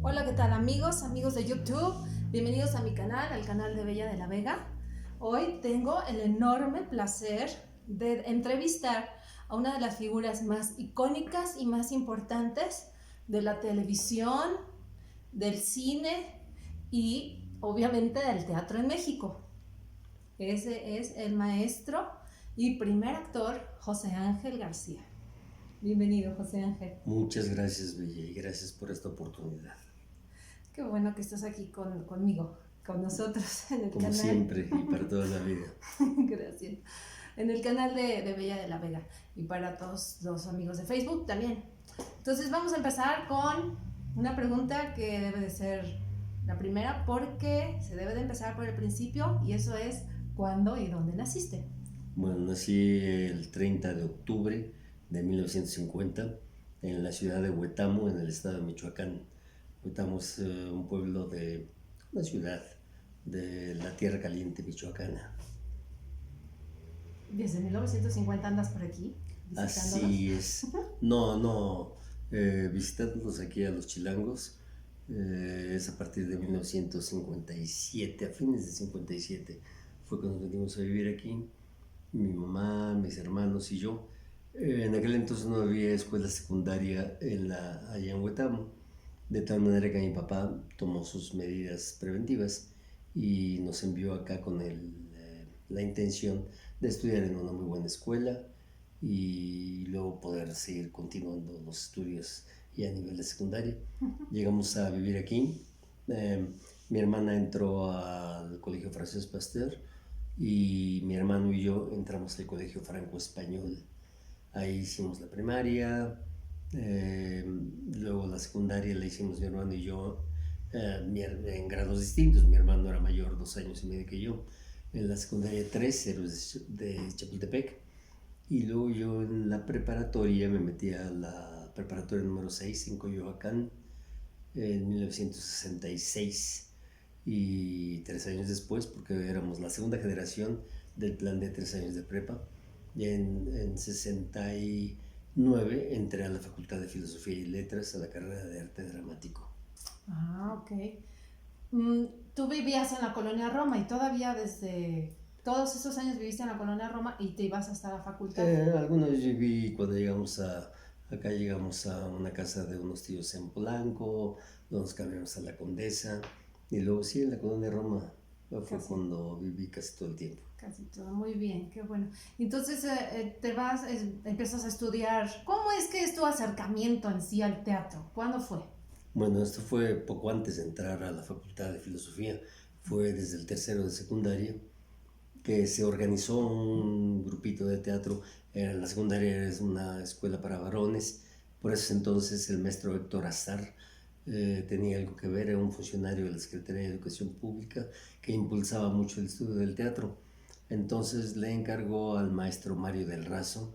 Hola, ¿qué tal amigos de YouTube? Bienvenidos a mi canal, al canal de Bella de la Vega. Hoy tengo el enorme placer de entrevistar a una de las figuras más icónicas y más importantes de la televisión, del cine y obviamente del teatro en México. Ese es el maestro y primer actor José Ángel García. Bienvenido, José Ángel. Muchas gracias, Bella, y gracias por esta oportunidad. Qué bueno que estás aquí conmigo, con nosotros en el Como canal. siempre y para toda la vida. Gracias. En el canal de Bella de la Vega y para todos los amigos de Facebook también. Entonces vamos a empezar con una pregunta que debe de ser la primera porque se debe de empezar por el principio y eso es ¿cuándo y dónde naciste? Bueno, nací el 30 de octubre de 1950 en la ciudad de Huetamo, en el estado de Michoacán. Huetamo es un pueblo de una ciudad de la tierra caliente michoacana. Desde 1950 andas por aquí visitándonos. Así es. Visitándonos aquí a los chilangos. Es a partir de 1957, a fines de 57 fue cuando venimos a vivir aquí, mi mamá, mis hermanos y yo. En aquel entonces no había escuela secundaria allá en Huetamo, de tal manera que mi papá tomó sus medidas preventivas y nos envió acá con la intención de estudiar en una muy buena escuela y luego poder seguir continuando los estudios ya a nivel de secundaria. Llegamos a vivir aquí. Mi hermana entró al Colegio Francés Pasteur y mi hermano y yo entramos al Colegio Franco Español. Ahí hicimos la primaria, luego la secundaria la hicimos mi hermano y yo en grados distintos. Mi hermano era mayor 2 años y medio que yo. En la secundaria 3, Héroes de Chapultepec. Y luego yo en la preparatoria me metí a la preparatoria número 6 en Coyoacán en 1966 y 3 años después, porque éramos la segunda generación del plan de 3 años de prepa, y en 69 entré a la Facultad de Filosofía y Letras a la carrera de Arte Dramático. Ah, ok. Tú vivías en la colonia Roma y todavía desde todos esos años viviste en la colonia Roma y te ibas hasta la facultad. Algunos viví cuando acá llegamos a una casa de unos tíos en Polanco, luego nos cambiamos a la Condesa y luego sí en la colonia Roma fue cuando viví casi todo el tiempo. Casi todo, muy bien, qué bueno. Entonces empiezas a estudiar. ¿Cómo es que es tu acercamiento en sí al teatro? ¿Cuándo fue? Bueno, esto fue poco antes de entrar a la Facultad de Filosofía, fue desde el tercero de secundaria que se organizó un grupito de teatro. La secundaria es una escuela para varones, por ese entonces el maestro Héctor Azar tenía algo que ver, era un funcionario de la Secretaría de Educación Pública que impulsaba mucho el estudio del teatro. Entonces le encargó al maestro Mario del Razo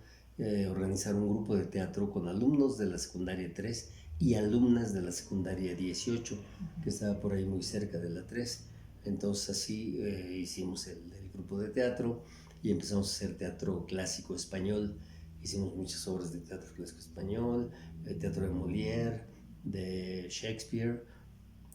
organizar un grupo de teatro con alumnos de la secundaria 3 y alumnas de la secundaria 18, que estaba por ahí muy cerca de la 3. Entonces así hicimos el grupo de teatro y empezamos a hacer teatro clásico español. Hicimos muchas obras de teatro clásico español, teatro de Molière, de Shakespeare,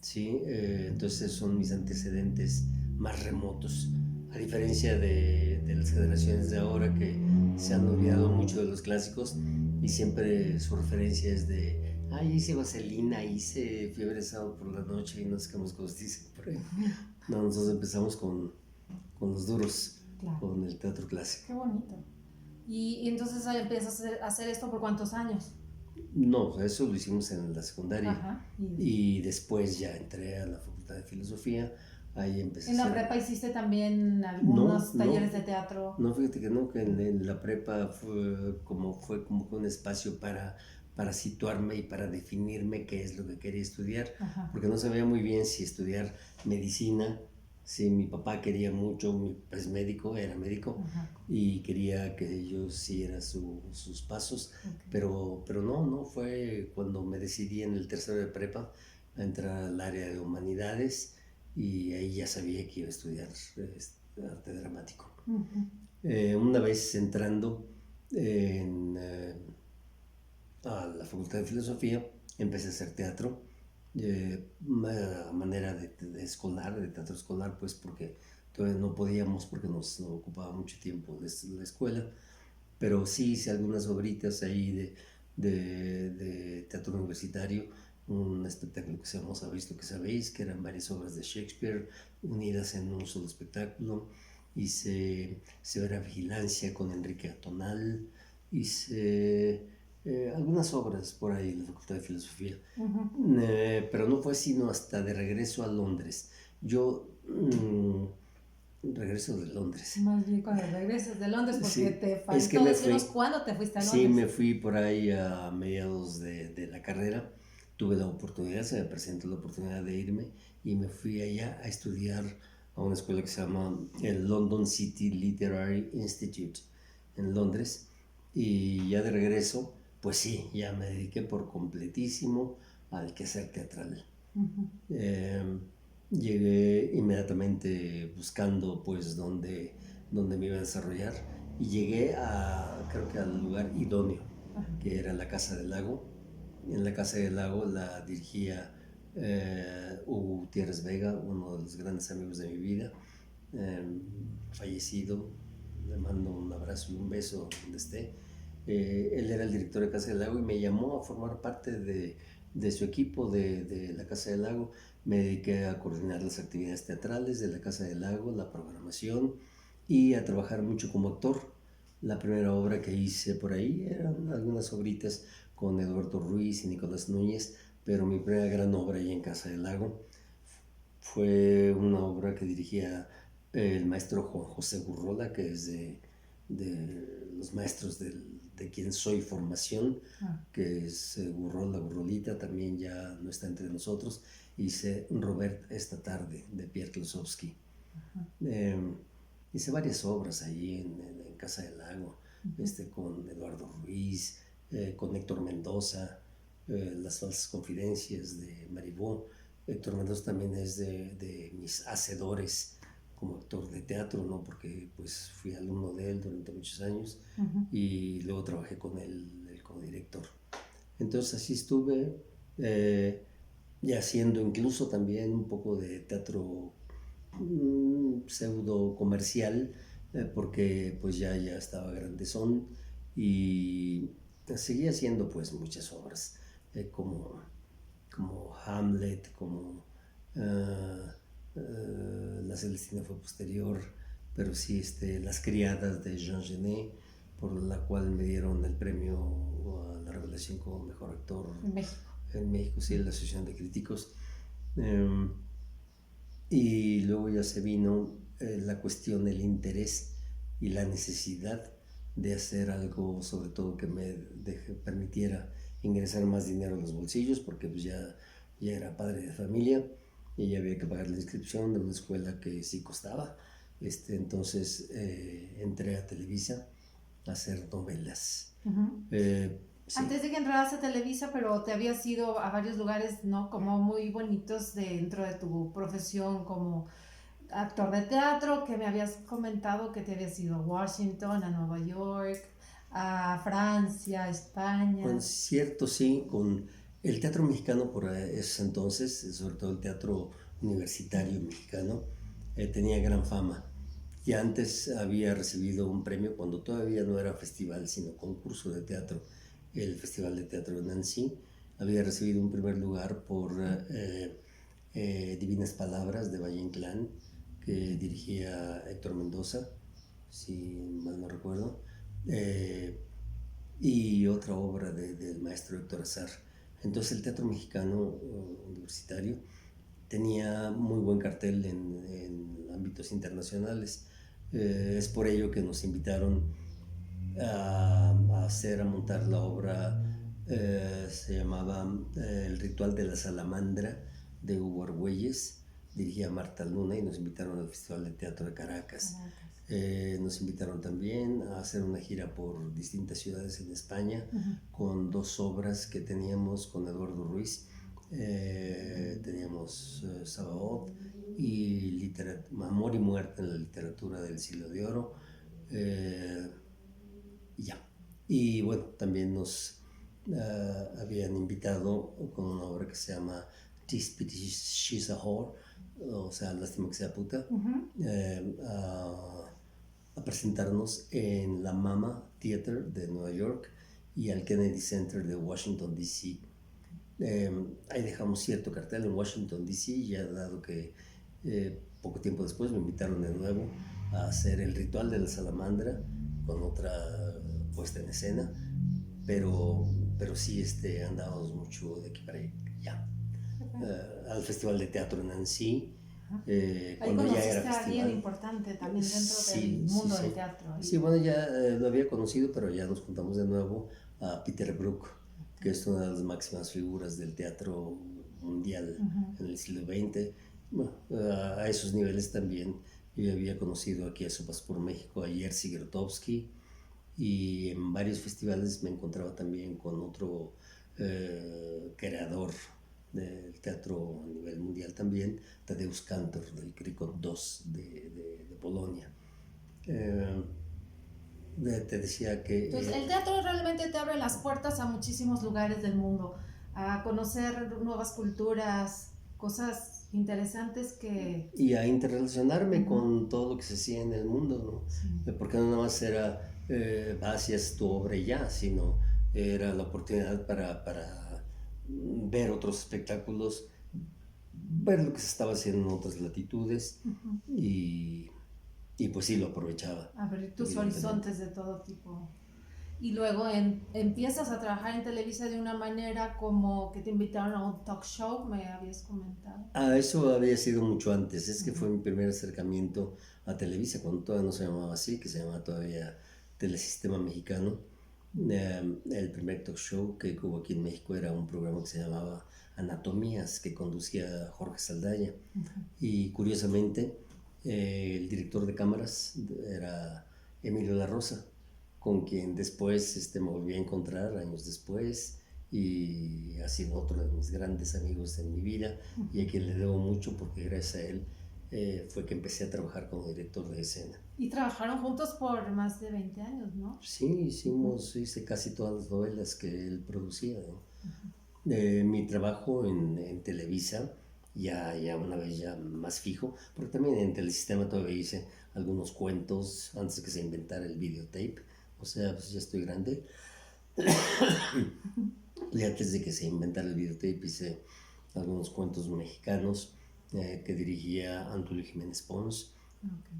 ¿sí? Entonces son mis antecedentes más remotos, a diferencia de las generaciones de ahora que se han olvidado mucho de los clásicos y siempre su referencia es de hice Vaselina, hice Fiebre de Sábado por la Noche y no sé qué más cosas dicen por ahí. No, nosotros empezamos con los duros, claro, con el teatro clásico. Qué bonito. Y entonces empiezas a hacer esto por ¿cuántos años? No, eso lo hicimos en la secundaria. Ajá. Y después ya entré a la Facultad de Filosofía, ahí empecé. ¿En la prepa hiciste también algunos talleres de teatro? No, fíjate que no, que en la prepa fue como un espacio para situarme y para definirme qué es lo que quería estudiar. Ajá. Porque no sabía muy bien si estudiar medicina. Sí, mi papá quería mucho, era médico. Ajá. Y quería que yo siguiera sus pasos, okay. pero no fue cuando me decidí en el tercero de prepa a entrar al área de humanidades y ahí ya sabía que iba a estudiar arte dramático. Uh-huh. Una vez entrando a la Facultad de Filosofía, empecé a hacer teatro manera de escolar, de teatro escolar, pues porque todavía no podíamos, porque nos ocupaba mucho tiempo la escuela, pero sí hice algunas obritas ahí de teatro universitario, un espectáculo que se llamó Sabéis lo que sabéis, que eran varias obras de Shakespeare unidas en un solo espectáculo. Hice Severa Vigilancia con Enrique Atonal, hice algunas obras por ahí en la Facultad de Filosofía. Pero no fue sino hasta de regreso a Londres. Yo regreso de Londres. Más bien cuando regresas de Londres, porque Sí, te es que faltó decirnos cuándo te fuiste a sí, Londres. me fui por ahí a mediados de la carrera. Tuve la oportunidad, se me presentó la oportunidad de irme y me fui allá a estudiar a una escuela que se llama el London City Literary Institute en Londres. Y ya de regreso, pues sí, ya me dediqué por completísimo al quehacer teatral. Eh, Llegué inmediatamente buscando pues dónde me iba a desarrollar y llegué creo que al lugar idóneo, que era la Casa del Lago. En la Casa del Lago la dirigía Hugo Gutiérrez Vega, uno de los grandes amigos de mi vida, fallecido. Le mando un abrazo y un beso donde esté. Él era el director de Casa del Lago y me llamó a formar parte de su equipo de la Casa del Lago. Me dediqué a coordinar las actividades teatrales de la Casa del Lago, la programación y a trabajar mucho como actor. La primera obra que hice por ahí eran algunas obritas con Eduardo Ruiz y Nicolás Núñez, pero mi primera gran obra ahí en Casa del Lago fue una obra que dirigía el maestro Juan José Gurrola, que es de los maestros de quien soy formación, que es Gurrola, Gurrolita, también ya no está entre nosotros. Hice Robert esta tarde, de Pierre Klosowski. Hice varias obras allí en Casa del Lago, con Eduardo Ruiz, con Héctor Mendoza, Las falsas confidencias de Maribó. Héctor Mendoza también es de mis hacedores como actor de teatro, ¿no? Porque pues fui alumno de él durante muchos años y luego trabajé con él como director. Entonces así estuve y haciendo incluso también un poco de teatro pseudo comercial, porque pues ya estaba grandezón y seguía haciendo pues muchas obras como Hamlet, como La Celestina fue posterior, pero sí Las criadas de Jean Genet, por la cual me dieron el premio a la revelación como mejor actor En México. En México, sí, la Asociación de Críticos. Y luego ya se vino la cuestión, el interés y la necesidad de hacer algo, sobre todo que me permitiera ingresar más dinero a los bolsillos, porque pues ya era padre de familia y ya había que pagar la inscripción de una escuela que sí costaba. Entonces entré a Televisa a hacer novelas. Sí. Antes de que entraras a Televisa, pero te habías ido a varios lugares, ¿no? Como muy bonitos dentro de tu profesión como actor de teatro, que me habías comentado que te habías ido a Washington, a Nueva York, a Francia, a España. Bueno, cierto, sí, con el teatro mexicano por ese entonces, sobre todo el teatro universitario mexicano, tenía gran fama. Y antes había recibido un premio cuando todavía no era festival, sino concurso de teatro, el Festival de Teatro de Nancy. Había recibido un primer lugar por Divinas Palabras de Valle Inclán, que dirigía Héctor Mendoza, si mal no recuerdo, y otra obra del maestro Héctor Azar. Entonces el teatro mexicano universitario tenía muy buen cartel en ámbitos internacionales. Es por ello que nos invitaron a montar la obra, se llamaba El ritual de la salamandra, de Hugo Argüelles, dirigía Marta Luna, y nos invitaron al Festival de Teatro de Caracas. Nos invitaron también a hacer una gira por distintas ciudades en España con dos obras que teníamos con Eduardo Ruiz. Teníamos Sabaoth y Amor y Muerte en la literatura del siglo de oro. Y bueno, también nos habían invitado con una obra que se llama Tis Pity She's a Whore, o sea, lástima que sea puta, a presentarnos en la MAMA Theater de Nueva York y al Kennedy Center de Washington, D.C. Ahí dejamos cierto cartel en Washington, D.C., ya dado que poco tiempo después me invitaron de nuevo a hacer el ritual de la salamandra con otra puesta en escena, pero sí andábamos mucho de aquí para allá. Al Festival de Teatro en Nancy, cuando ya era festival. Alguien importante también dentro del mundo del teatro. Sí, bueno, ya lo había conocido, pero ya nos juntamos de nuevo a Peter Brook, que es una de las máximas figuras del teatro mundial en el siglo XX. Bueno, a esos niveles también yo había conocido aquí a Su Paso por México a Jerzy Grotowski, y en varios festivales me encontraba también con otro creador del teatro a nivel mundial también, Tadeusz Kantor, del Krykot 2 de Polonia. Te decía que... Entonces, el teatro realmente te abre las puertas a muchísimos lugares del mundo, a conocer nuevas culturas, cosas interesantes que... Y a interrelacionarme con todo lo que se hacía en el mundo, ¿no? Sí. Porque no nada más era hacías tu obra y ya, sino era la oportunidad para ver otros espectáculos, ver lo que se estaba haciendo en otras latitudes, y pues sí, lo aprovechaba. Abrir tus horizontes de todo tipo. Y luego empiezas a trabajar en Televisa de una manera como que te invitaron a un talk show, me habías comentado. Eso había sido mucho antes, es que fue mi primer acercamiento a Televisa, cuando todavía no se llamaba así, que se llamaba todavía Telesistema Mexicano. El primer talk show que hubo aquí en México era un programa que se llamaba Anatomías, que conducía Jorge Saldaya. Y curiosamente, el director de cámaras era Emilio La Rosa, con quien después me volví a encontrar años después, y ha sido otro de mis grandes amigos en mi vida, y a quien le debo mucho porque gracias a él fue que empecé a trabajar como director de escena. Y trabajaron juntos por más de 20 años, ¿no? Sí, hice casi todas las novelas que él producía, ¿no? Mi trabajo en Televisa, ya una vez ya más fijo, porque también en Telesistema todavía hice algunos cuentos antes de que se inventara el videotape, o sea, pues ya estoy grande. Y antes de que se inventara el videotape hice algunos cuentos mexicanos que dirigía Antulio Jiménez Pons. Okay.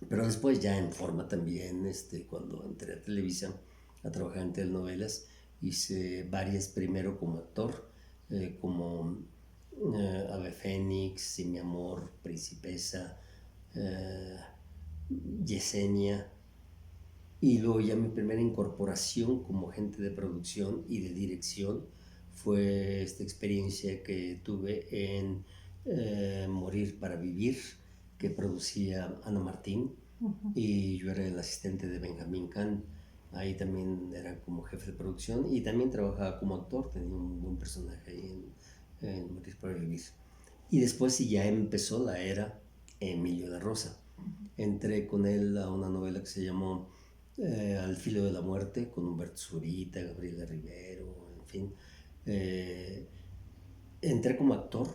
Pero después ya en forma también, cuando entré a Televisa a trabajar en telenovelas, hice varias primero como actor, como Ave Fénix, Si mi amor, Principesa, Yesenia, y luego ya mi primera incorporación como agente de producción y de dirección fue esta experiencia que tuve en Morir para Vivir, que producía Ana Martín, y yo era el asistente de Benjamín Kahn. Ahí también era como jefe de producción y también trabajaba como actor, tenía un buen personaje ahí en Morir para Vivir. Y después sí ya empezó la era Emilio La Rosa. Entré con él a una novela que se llamó Al filo de la muerte, con Humberto Zurita, Gabriela Rivero, en fin. Entré como actor,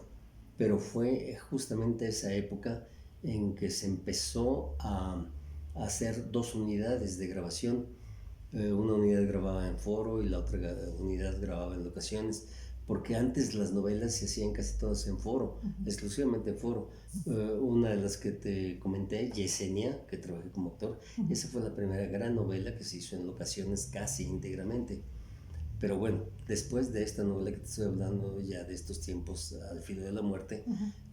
pero fue justamente esa época en que se empezó a hacer dos unidades de grabación. Una unidad grababa en foro y la otra unidad grababa en locaciones, porque antes las novelas se hacían casi todas en foro, exclusivamente en foro. Una de las que te comenté, Yesenia, que trabajé como actor, esa fue la primera gran novela que se hizo en locaciones casi íntegramente. Pero bueno, después de esta novela que te estoy hablando ya de estos tiempos, Al filo de la muerte,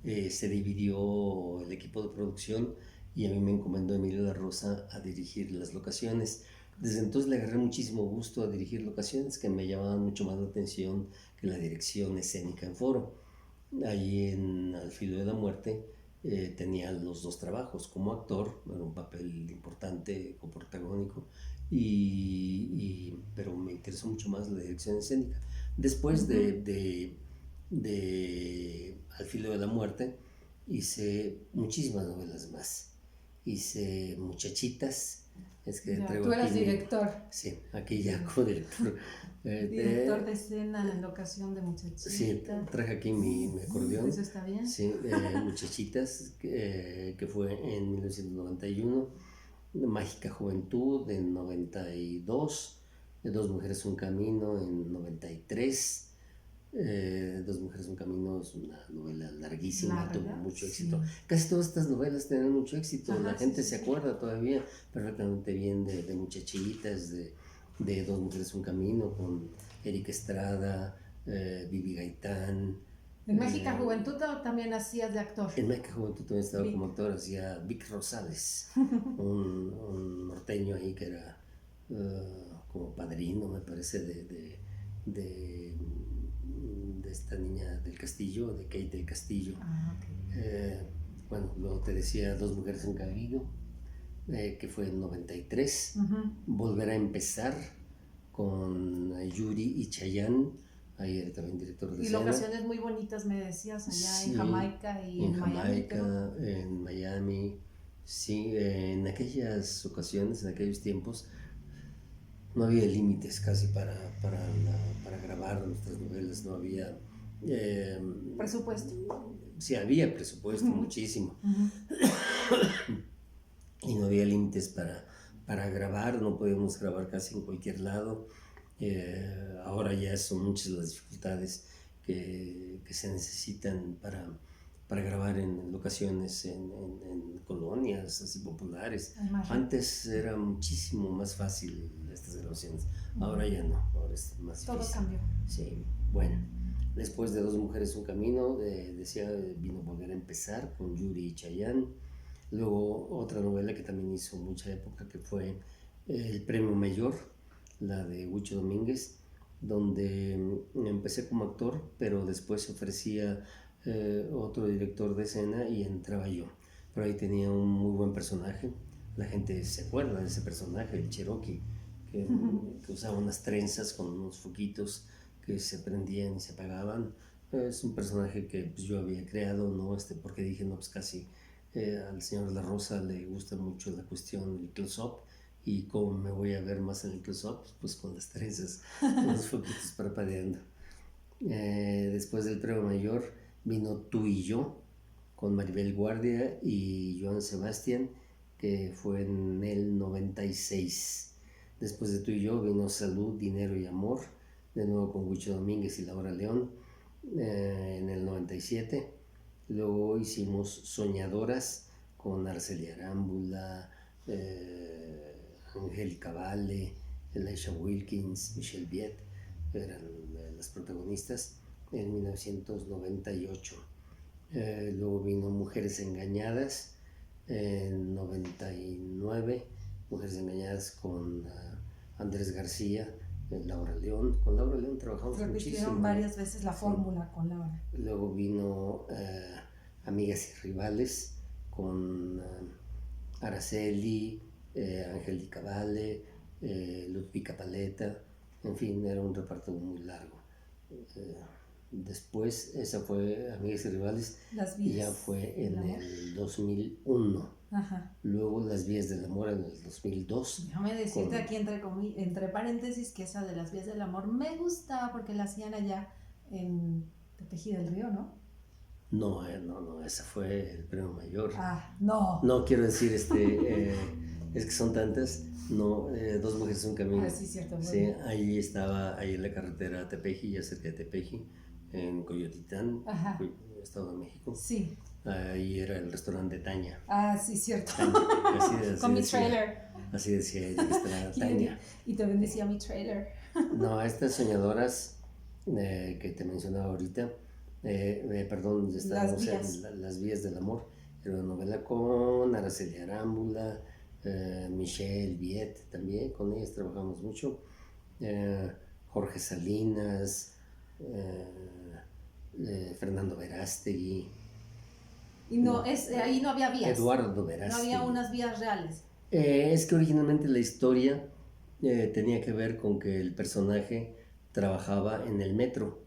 se dividió el equipo de producción y a mí me encomendó Emilio La Rosa a dirigir las locaciones. Desde entonces le agarré muchísimo gusto a dirigir locaciones que me llamaban mucho más la atención que la dirección escénica en foro. Allí en Al filo de la muerte tenía los dos trabajos. Como actor, era un papel importante, coprotagónico, pero me interesó mucho más la dirección escénica. Después de Al filo de la muerte hice muchísimas novelas más. Hice Muchachitas, Es que Ya, traigo tú eras aquí director. Sí, aquí ya como director. Director de escena en la locación de Muchachita. Sí, traje aquí mi acordeón. Eso está bien. Sí, Muchachitas, que fue en 1991. Mágica Juventud en 92. Dos Mujeres Un Camino en 93. Dos Mujeres Un Camino es una novela larguísima, Larga, tuvo mucho sí. éxito. Casi todas estas novelas tienen mucho éxito. Ajá, La gente sí, se sí. acuerda todavía perfectamente bien de Muchachitas, de Dos Mujeres Un Camino, con Erika Estrada, Vivi Gaitán. En Mágica Juventud también hacías de actor. En Mágica Juventud también estaba Vic. como actor, hacía Vic Rosales, un norteño ahí que era como padrino, me parece, de esta niña del Castillo, de Kate del Castillo. Ah, ok. Bueno, luego te decía Dos Mujeres Un Camino, que fue en 93. Volver a empezar con Yuri y Chayanne, ahí era también director de Y escena. locaciones muy bonitas me decías allá Sí, en Jamaica y en en Miami. Jamaica, en Miami. Sí, en aquellas ocasiones, en aquellos tiempos, no había límites casi para grabar nuestras novelas, no había... Presupuesto. Sí, había presupuesto, muchísimo. Y no había límites para grabar, no podíamos grabar casi en cualquier lado. Ahora ya son muchas las dificultades que se necesitan para grabar en locaciones, en colonias así populares. Antes era muchísimo más fácil estas grabaciones, ahora ya no, ahora es más difícil. Todo cambió. Sí, bueno, después de Dos Mujeres Un Camino, decía, vino Volver a Empezar con Yuri y Chayanne. Luego otra novela que también hizo mucha época, que fue El Premio Mayor, la de Huicho Domínguez, donde empecé como actor, pero después se ofrecía otro director de escena y entraba yo. Pero ahí tenía un muy buen personaje. La gente se acuerda de ese personaje, el Cherokee, que usaba unas trenzas con unos foquitos que se prendían y se apagaban. Es un personaje que pues, yo había creado, ¿no? Porque dije, no, pues casi al señor La Rosa le gusta mucho la cuestión del close-up, y cómo me voy a ver más en el close-up, pues con las trenzas, con los foquitos parpadeando. Después del Premio Mayor vino Tú y Yo, con Maribel Guardia y Joan Sebastián, que fue en el 96. Después de Tú y Yo vino Salud, Dinero y Amor, de nuevo con Huicho Domínguez y Laura León, en el 97. Luego hicimos Soñadoras con Araceli Arámbula, Angélica Vale, Elisha Wilkins, Michelle Viet, eran las protagonistas, en 1998. Luego vino Mujeres Engañadas en 99, Mujeres Engañadas con Andrés García, Laura León. Con Laura León trabajamos muchísimo. Repitieron varias veces la fórmula con Laura. Luego vino Amigas y Rivales con Araceli, Angélica Vale, Ludvika Paleta, en fin, era un reparto muy largo. Después, esa fue Amigas y Rivales, y ya fue en el 2001. Ajá. Luego Las Vías del Amor en el 2002. Déjame decirte aquí entre paréntesis que esa de Las Vías del Amor me gustaba porque la hacían allá en Tepeji del Río, ¿no? No, esa fue el Premio Mayor. No. No, quiero decir, es que son tantas. No, Dos Mujeres Un Camino. Sí, cierto. Bueno. Sí, ahí estaba, ahí en la carretera Tepeji, ya cerca de Tepeji, en Coyotitán, Estado de México. Sí. Ahí era el restaurante de Tania. Sí, cierto. Así con mi decía, trailer. Así decía ella, Tania. Y también decía mi trailer. No, estas Soñadoras que te mencionaba ahorita, perdón, estábamos en Las Vías del Amor, era una novela con Araceli Arámbula, Michelle Viet también, con ellas trabajamos mucho, Jorge Salinas, Fernando Verástegui. Y ahí no había vías. Eduardo Verástegui. No había unas vías reales. Es que originalmente la historia tenía que ver con que el personaje trabajaba en el metro.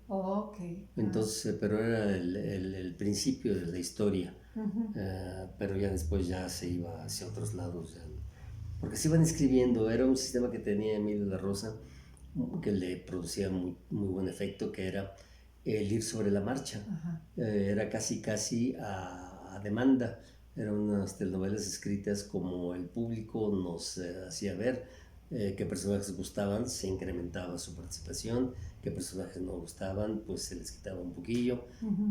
Entonces, pero era el principio de la historia. Pero ya después ya se iba hacia otros lados. porque se iban escribiendo. Era un sistema que tenía Emilio de la Rosa, que le producía muy, muy buen efecto, que era el ir sobre la marcha. Era casi a demanda. Eran unas telenovelas escritas como el público nos hacía ver qué personajes gustaban, se incrementaba su participación, qué personajes no gustaban, pues se les quitaba un poquillo.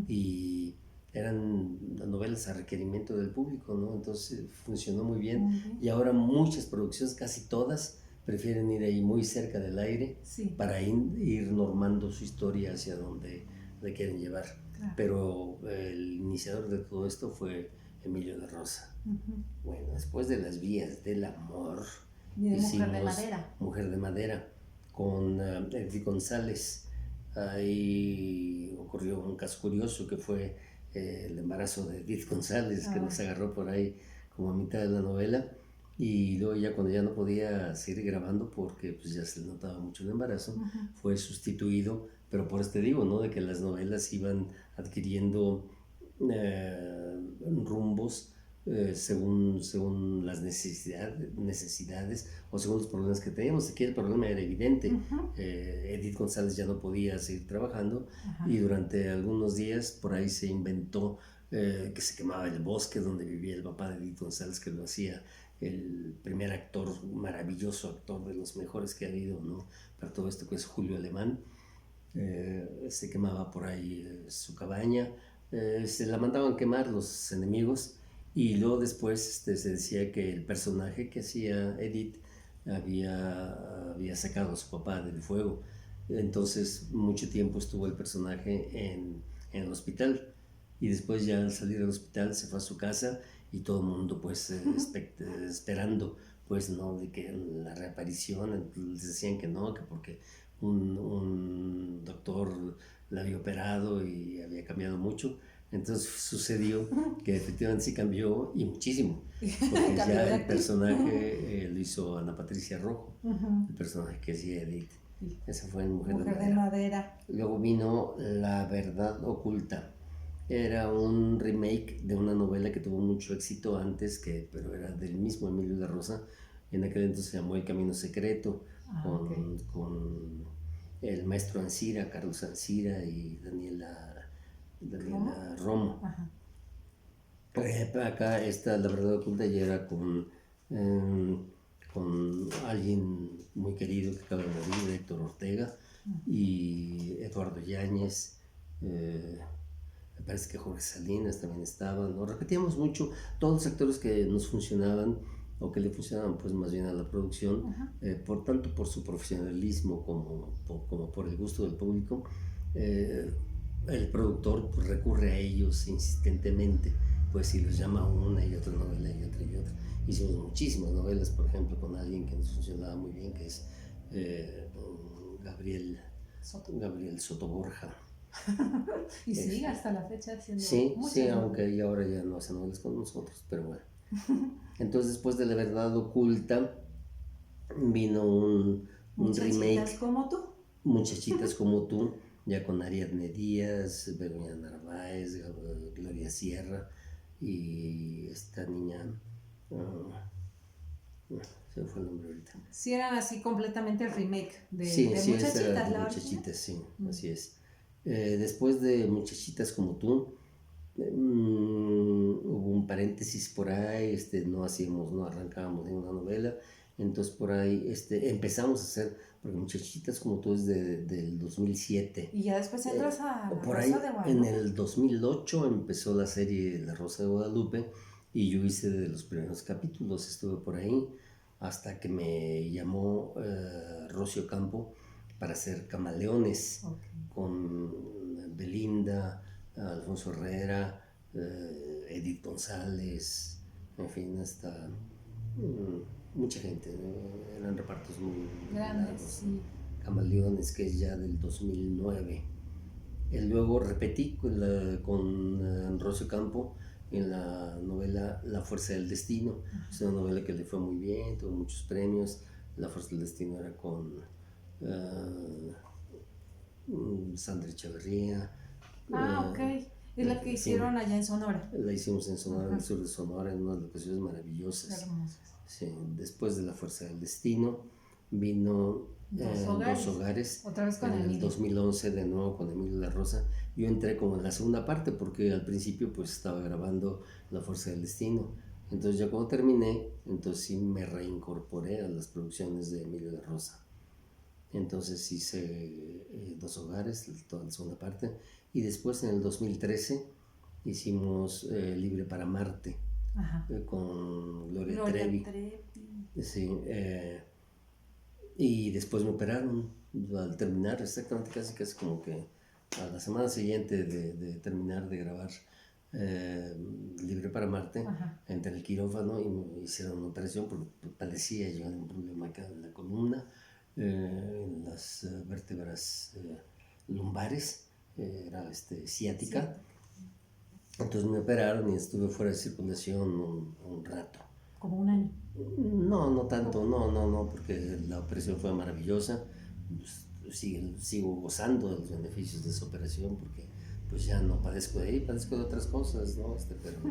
Y eran novelas a requerimiento del público, ¿no? Entonces funcionó muy bien. Y ahora muchas producciones, casi todas, prefieren ir ahí muy cerca del aire para ir normando su historia hacia donde le quieren llevar. Claro. Pero el iniciador de todo esto fue Emilio de Rosa. Bueno, después de Las vías del amor, hicimos Mujer de Madera. Mujer de Madera con Edith González. Ahí ocurrió un caso curioso que fue el embarazo de Edith González, que nos agarró por ahí como a mitad de la novela. Y luego ya cuando ya no podía seguir grabando porque pues ya se le notaba mucho el embarazo, fue sustituido, pero por este digo, ¿no? De que las novelas iban adquiriendo rumbos según las necesidades o según los problemas que teníamos. Aquí el problema era evidente. Edith González ya no podía seguir trabajando y durante algunos días por ahí se inventó que se quemaba el bosque donde vivía el papá de Edith González, que lo hacía el primer actor, maravilloso actor, de los mejores que ha habido, ¿no? Para todo esto, que es Julio Alemán. Se quemaba por ahí su cabaña, se la mandaban quemar los enemigos, y luego después se decía que el personaje que hacía Edith había sacado a su papá del fuego. Entonces mucho tiempo estuvo el personaje en el hospital, y después ya al salir del hospital se fue a su casa y todo el mundo pues esperando pues no de que la reaparición. Les decían que no, que porque un doctor la había operado y había cambiado mucho. Entonces sucedió que efectivamente sí cambió, y muchísimo, porque ya el personaje lo hizo Ana Patricia Rojo, el personaje que hacía Edith. Esa fue en Mujer de Madera. Luego vino La verdad oculta. Era un remake de una novela que tuvo mucho éxito antes, pero era del mismo Emilio de Rosa. En aquel entonces se llamó El camino secreto, con el maestro Ancira, Carlos Ancira, y Daniela Romo. Acá La verdad oculta ya era con alguien muy querido que acaba de morir, Héctor Ortega, y Eduardo Yáñez. Me parece que Jorge Salinas también estaba. Nos repetíamos mucho todos los actores que nos funcionaban, o que le funcionaban pues más bien a la producción, tanto por su profesionalismo como por el gusto del público. El productor pues recurre a ellos insistentemente, pues si los llama una y otra novela y otra y otra. Hicimos muchísimas novelas, por ejemplo, con alguien que nos funcionaba muy bien, que es Gabriel Soto Borja. Y sigue hasta la fecha haciendo sí, aunque ahora ya no hace novelas con nosotros, pero bueno. Entonces después de La verdad oculta vino un remake. Muchachitas como tú, ya con Ariadne Díaz, Begoña Narváez, Gloria Sierra y esta niña, se me fue el nombre ahorita. Sí, eran así completamente el remake de Muchachitas. Era de Muchachitas, sí, así es. Después de Muchachitas como tú, hubo un paréntesis por ahí, no arrancábamos ninguna novela. Entonces por ahí empezamos a hacer, porque Muchachitas como tú es del 2007. Y ya después entras a La por Rosa ahí, de Guadalupe. En el 2008 empezó la serie La Rosa de Guadalupe, y yo hice de los primeros capítulos, estuve por ahí, hasta que me llamó Rocio Campo para hacer Camaleones, con Belinda, Alfonso Herrera, Edith González, en fin, hasta mucha gente, ¿no? Eran repartos muy grandes. Sí. Camaleones, que es ya del 2009. Luego repetí con Rocio Campo en la novela La Fuerza del Destino. Es una novela que le fue muy bien, tuvo muchos premios. La Fuerza del Destino era con Sandra Echeverría. Es la que hicieron allá en Sonora. La hicimos en Sonora, en el sur de Sonora, en unas locaciones maravillosas. Hermosas. Sí, después de La Fuerza del Destino vino Dos Hogares, Otra vez con en el Emilio. 2011 de nuevo con Emilio La Rosa. Yo entré como en la segunda parte porque al principio pues estaba grabando La Fuerza del Destino. Entonces ya cuando terminé, entonces sí me reincorporé a las producciones de Emilio La Rosa. Entonces hice Dos Hogares, toda la segunda parte, y después en el 2013 hicimos Libre para Marte, Ajá. con Gloria Trevi. Sí, y después me operaron al terminar, exactamente casi como que a la semana siguiente de terminar de grabar Libre para Marte. Ajá. Entré en el quirófano y me hicieron una operación porque padecía yo de un problema acá en la columna, en las vértebras lumbares, era ciática. Sí. Entonces me operaron y estuve fuera de circulación un rato. ¿Como un año? No tanto, no, porque la operación fue maravillosa. Pues, sigo gozando de los beneficios de esa operación porque pues ya no padezco de ahí, padezco de otras cosas, ¿no?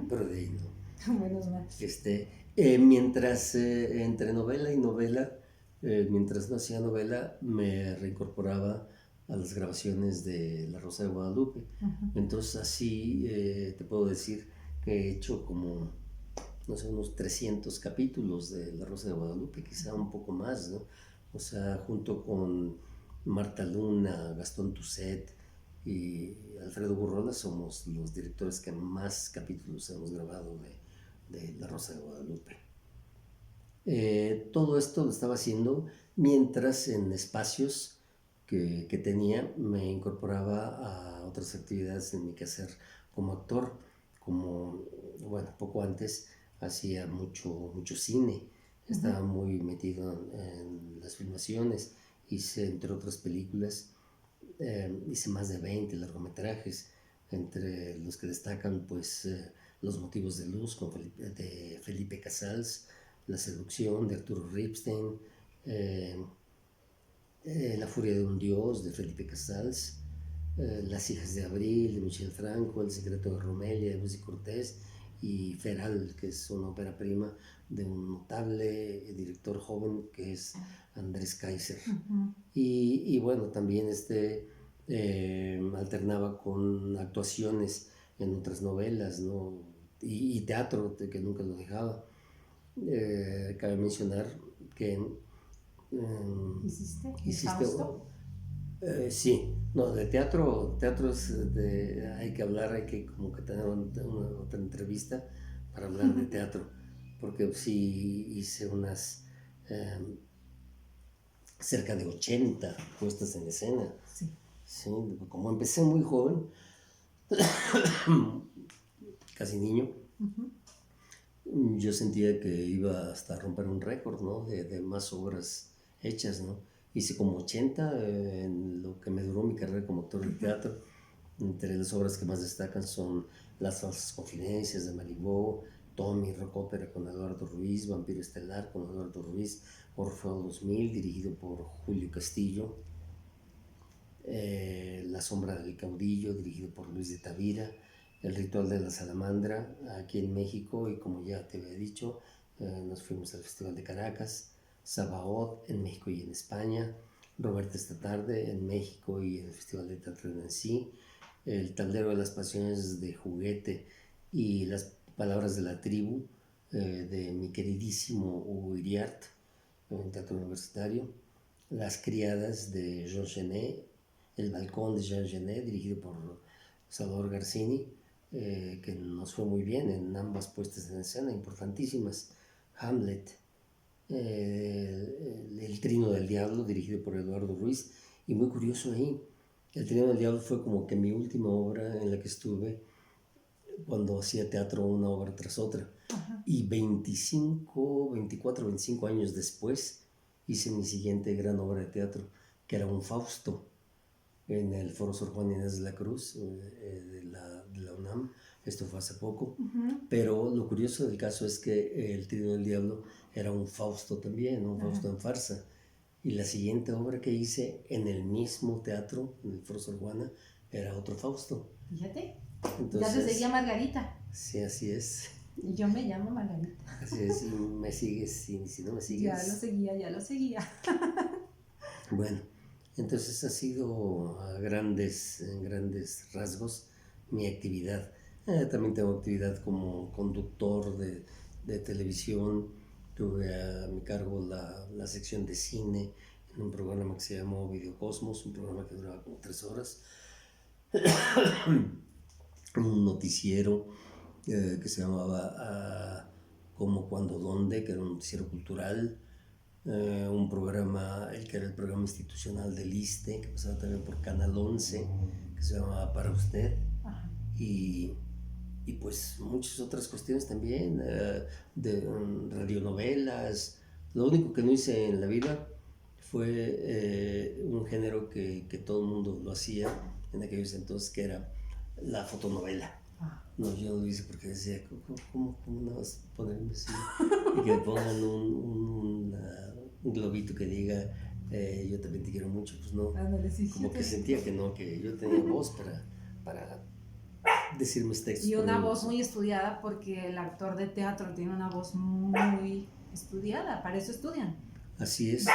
Pero de ahí no. Menos mal. Mientras entre novela y novela, mientras no hacía novela, me reincorporaba a las grabaciones de La Rosa de Guadalupe. Uh-huh. Entonces así te puedo decir que he hecho como, no sé, unos 300 capítulos de La Rosa de Guadalupe, quizá un poco más, ¿no? O sea, junto con Marta Luna, Gastón Tuset y Alfredo Burrola somos los directores que más capítulos hemos grabado de La Rosa de Guadalupe. Todo esto lo estaba haciendo mientras en espacios que tenía me incorporaba a otras actividades en mi quehacer como actor, como, bueno, poco antes hacía mucho cine, estaba muy metido en las filmaciones, hice entre otras películas, hice más de 20 largometrajes, entre los que destacan pues Los Motivos de Luz de Felipe Casals, La Seducción de Arturo Ripstein, La Furia de un Dios de Felipe Casals, Las Hijas de Abril de Michel Franco, El Secreto de Romelia de Luis Cortés y Feral, que es una ópera prima de un notable director joven que es Andrés Kaiser. Uh-huh. Y bueno, también alternaba con actuaciones en otras novelas, ¿no? Y teatro, que nunca lo dejaba. Cabe mencionar que ¿Hiciste Fausto? Sí, no, de teatro hay que hablar, hay que como que tener otra entrevista para hablar de teatro, porque sí hice unas cerca de 80 puestas en escena. Sí. Sí, como empecé muy joven, casi niño, uh-huh, yo sentía que iba hasta a romper un récord, ¿no? De más obras hechas, ¿no? Hice como 80 en lo que me duró mi carrera como actor de teatro. Entre las obras que más destacan son Las Falsas Confidencias de Maribó, Tommy, Rock Ópera con Eduardo Ruiz, Vampiro Estelar con Eduardo Ruiz, Orfeo 2000, dirigido por Julio Castillo, La Sombra del Caudillo, dirigido por Luis de Tavira, El Ritual de la Salamandra, aquí en México, y como ya te había dicho, nos fuimos al Festival de Caracas, Sabaoth en México y en España, Roberta esta tarde en México y en el Festival de Teatro de Nancy, El Tablero de las Pasiones de Juguete y Las Palabras de la Tribu de mi queridísimo Hugo Iriart en Teatro Universitario, Las Criadas de Jean Genet, El Balcón de Jean Genet, dirigido por Salvador Garcini, que nos fue muy bien en ambas puestas en escena, importantísimas, Hamlet, El Trino del Diablo, dirigido por Eduardo Ruiz, y muy curioso ahí, El Trino del Diablo fue como que mi última obra en la que estuve cuando hacía teatro una obra tras otra. Ajá. Y 24, 25 años después hice mi siguiente gran obra de teatro, que era un Fausto, en el Foro Sor Juan Inés de la Cruz de la UNAM. Esto fue hace poco. Uh-huh. Pero lo curioso del caso es que El Trino del Diablo era un Fausto también, un Fausto en farsa. Y la siguiente obra que hice en el mismo teatro, en el Foro Sor Juana, era otro Fausto. Fíjate. Entonces, ya te seguía Margarita. Sí, así es. Y yo me llamo Margarita. Así es, si me sigues, si no me sigues. Ya lo seguía. Bueno, entonces ha sido en grandes rasgos mi actividad. También tengo actividad como conductor de televisión. Tuve a mi cargo la sección de cine en un programa que se llamó Videocosmos, un programa que duraba como 3 horas. Un noticiero que se llamaba Cómo, Cuándo, Dónde, que era un noticiero cultural. Un programa, el que era el programa institucional del ISSSTE, que pasaba también por Canal 11, que se llamaba Para Usted. Ajá. Y pues muchas otras cuestiones también, de radionovelas. Lo único que no hice en la vida fue un género que todo el mundo lo hacía en aquellos entonces, que era la fotonovela. No, yo no lo hice porque decía, ¿cómo no vas a ponerme así? Y que pongan un globito que diga, yo también te quiero mucho, pues no. Como que sentía que no, que yo tenía voz para decir mis textos. Y una voz muy estudiada, porque el actor de teatro tiene una voz muy estudiada, para eso estudian. Así es.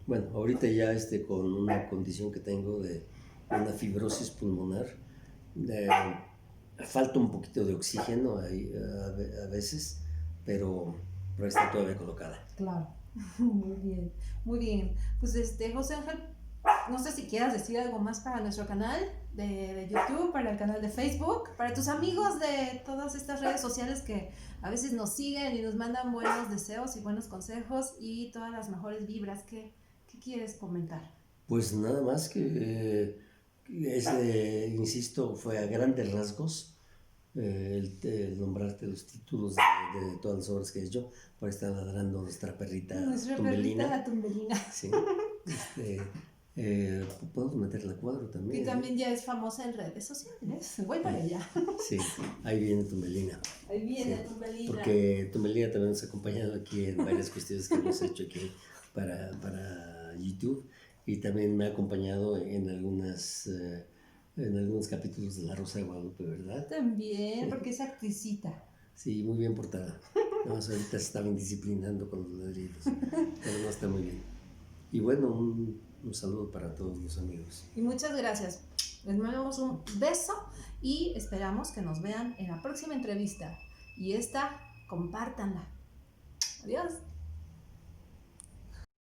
Bueno, ahorita ya con una condición que tengo de una fibrosis pulmonar, falta un poquito de oxígeno ahí, a veces, pero está todavía colocada. Claro, muy bien, muy bien. Pues José Ángel, no sé si quieras decir algo más para nuestro canal de YouTube, para el canal de Facebook, para tus amigos de todas estas redes sociales que a veces nos siguen y nos mandan buenos deseos y buenos consejos y todas las mejores vibras. ¿Qué quieres comentar? Pues nada más que insisto, fue a grandes rasgos el nombrarte los títulos de todas las obras que he hecho. Por ahí está ladrando nuestra perrita Tumbelina. La Tumbelina. Sí. Podemos meterla a cuadro también. Y también ya es famosa en redes sociales. Voy para allá. Sí, ahí viene Tumbelina. Ahí viene Tumbelina. Porque Tumbelina también nos ha acompañado aquí en varias cuestiones que hemos hecho aquí para YouTube. Y también me ha acompañado en algunos capítulos de La Rosa de Guadalupe, ¿verdad? También, porque es actricita. Sí, muy bien portada. Nada más ahorita se estaba indisciplinando con los ladridos, pero no está muy bien. Y bueno, un saludo para todos los amigos. Y muchas gracias. Les mandamos un beso y esperamos que nos vean en la próxima entrevista. Y compártanla. Adiós.